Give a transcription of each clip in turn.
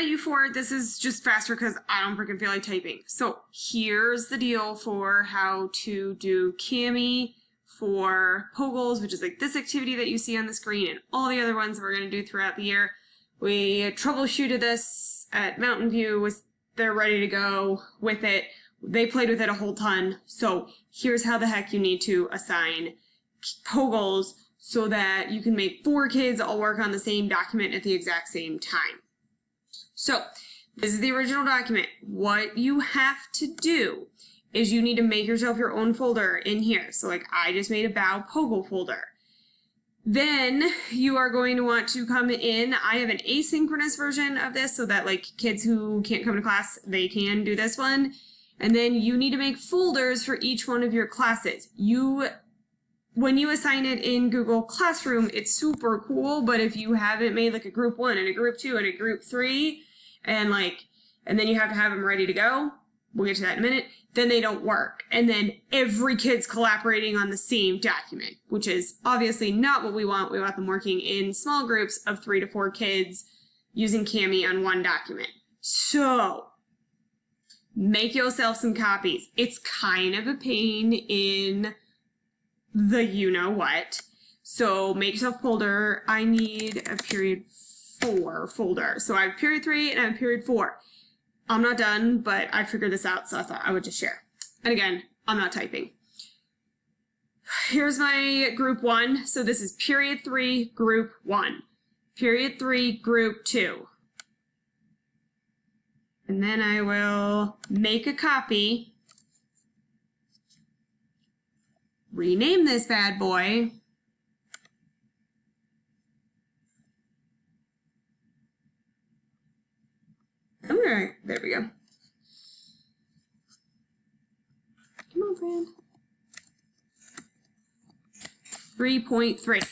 you for it. This is just faster because I don't freaking feel like typing. So here's the deal for how to do Cami for Pogles, which is like this activity that you see on the screen and all the other ones that we're going to do throughout the year. We troubleshooted this at Mountain View. They're ready to go with it. They played with it a whole ton. So here's how the heck you need to assign Pogles so that you can make 4 kids all work on the same document at the exact same time. So this is the original document. What you have to do is you need to make yourself your own folder in here. So like I just made a Bow Pogle folder. Then you are going to want to come in. I have an asynchronous version of this so that like kids who can't come to class, they can do this one. And then you need to make folders for each one of your classes. When you assign it in Google Classroom, it's super cool, but if you haven't made like a group 1 and a group 2 and a group 3, and then you have to have them ready to go, we'll get to that in a minute, then they don't work. And then every kid's collaborating on the same document, which is obviously not what we want. We want them working in small groups of 3 to 4 kids using Cami on one document. So make yourself some copies. It's kind of a pain in the you-know-what. So make yourself a folder. I need a period 4 folder. So I have period 3 and I have period 4. I'm not done, but I figured this out, so I thought I would just share. And again, I'm not typing. Here's my group 1. So this is period 3, group 1. Period 3, group 2. And then I will make a copy. Rename this bad boy. Alright, there we go. Come on, friend. 3.3.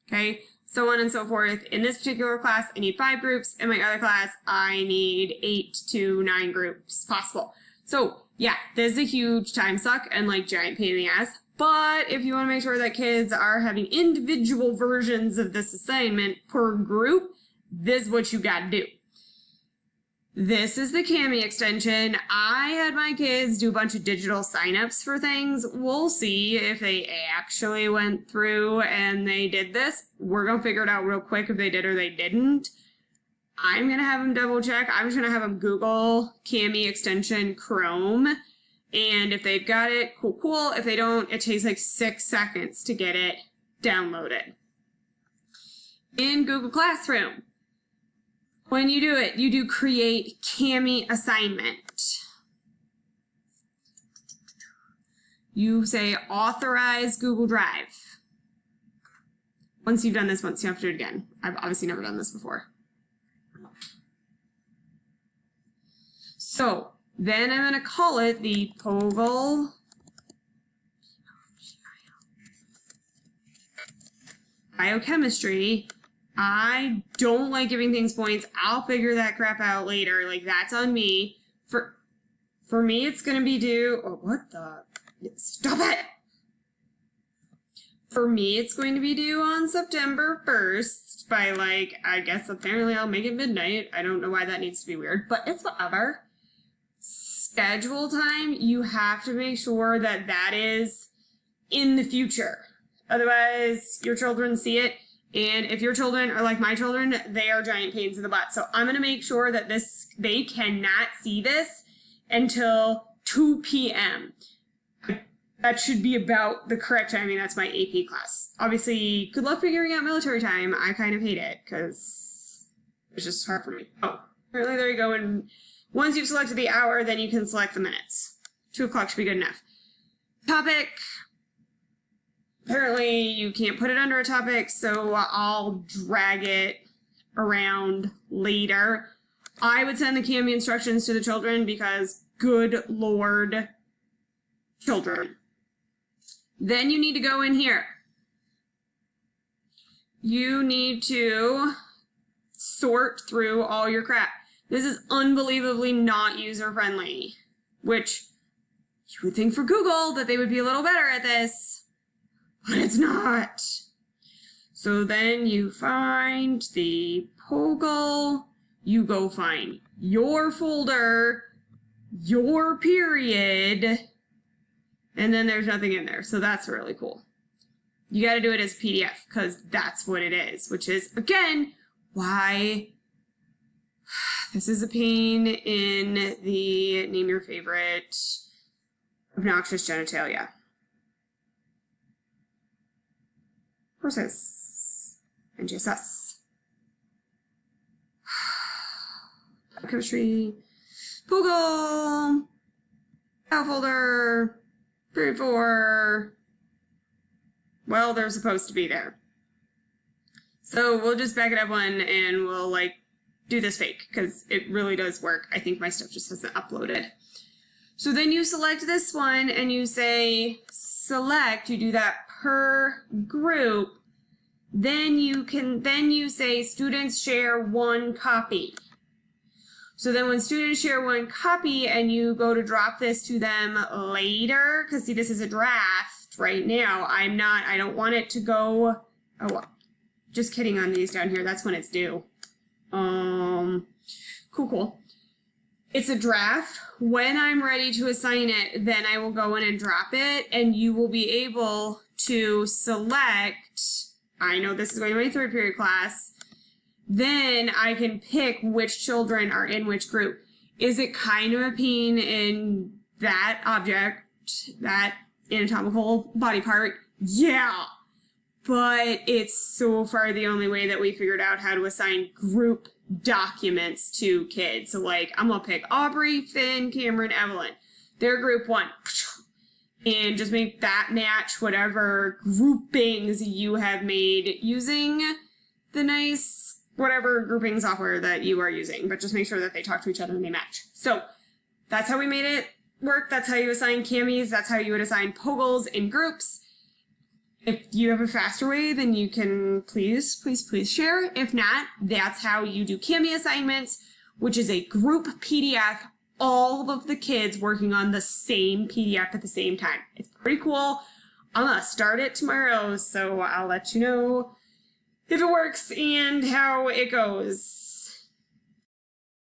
Okay, so on and so forth. In this particular class, I need 5 groups. In my other class, I need 8 to 9 groups possible. So yeah, this is a huge time suck and like giant pain in the ass. But if you want to make sure that kids are having individual versions of this assignment per group, this is what you got to do. This is the Cami extension. I had my kids do a bunch of digital signups for things. We'll see if they actually went through and they did this. We're going to figure it out real quick if they did or they didn't. I'm going to have them double check. I'm just going to have them Google Cami extension Chrome. And if they've got it, cool, cool. If they don't, it takes like 6 seconds to get it downloaded. In Google Classroom, when you do it, you do create Cami assignment. You say authorize Google Drive. Once you've done this once, you have to do it again. I've obviously never done this before. So then I'm going to call it the Pogle Biochemistry. I don't like giving things points. I'll figure that crap out later. Like, that's on me. For me, it's going to be due... Oh, what the... Stop it! For me, it's going to be due on September 1st by, like, I guess apparently I'll make it midnight. I don't know why that needs to be weird, but it's whatever. Schedule time, you have to make sure that that is in the future. Otherwise, your children see it. And if your children are like my children, they are giant pains in the butt. So I'm going to make sure that they cannot see this until 2 p.m. That should be about the correct timing. That's my AP class. Obviously, good luck figuring out military time. I kind of hate it because it's just hard for me. Oh, apparently there you go. And once you've selected the hour, then you can select the minutes. 2 o'clock should be good enough. Topic. Apparently you can't put it under a topic, so I'll drag it around later. I would send the Cami instructions to the children because, good Lord, children. Then you need to go in here. You need to sort through all your crap. This is unbelievably not user-friendly, which you would think for Google that they would be a little better at this. But it's not. So then you find the Pogle, you go find your folder, your period, and then there's nothing in there. So that's really cool. You got to do it as PDF because that's what it is, which is, again, why this is a pain in the name your favorite obnoxious genitalia. Process. NGSS. Chemistry. Google. File folder. Period 4. Well, they're supposed to be there. So we'll just back it up one and we'll like do this fake because it really does work. I think my stuff just hasn't uploaded. So then you select this one and you say select, you do that per group. Then you say students share one copy. So then when students share one copy and you go to drop this to them later, because see, this is a draft right now. I don't want it to go, oh, just kidding on these down here. That's when it's due. Cool. It's a draft. When I'm ready to assign it, then I will go in and drop it and you will be able to select, I know this is going to my 3rd period class, then I can pick which children are in which group. Is it kind of a pain in that object, that anatomical body part? Yeah, but it's so far the only way that we figured out how to assign group documents to kids. So like, I'm gonna pick Aubrey, Finn, Cameron, Evelyn. They're group 1. And just make that match whatever groupings you have made using the nice whatever grouping software that you are using, but just make sure that they talk to each other and they match. So that's how we made it work. That's how you assign Camis. That's how you would assign Pogles in groups. If you have a faster way, then you can please share. If not, that's how you do Cami assignments, which is a group PDF, all of the kids working on the same PDF at the same time. It's pretty cool. I'm gonna start it tomorrow, so I'll let you know if it works and how it goes.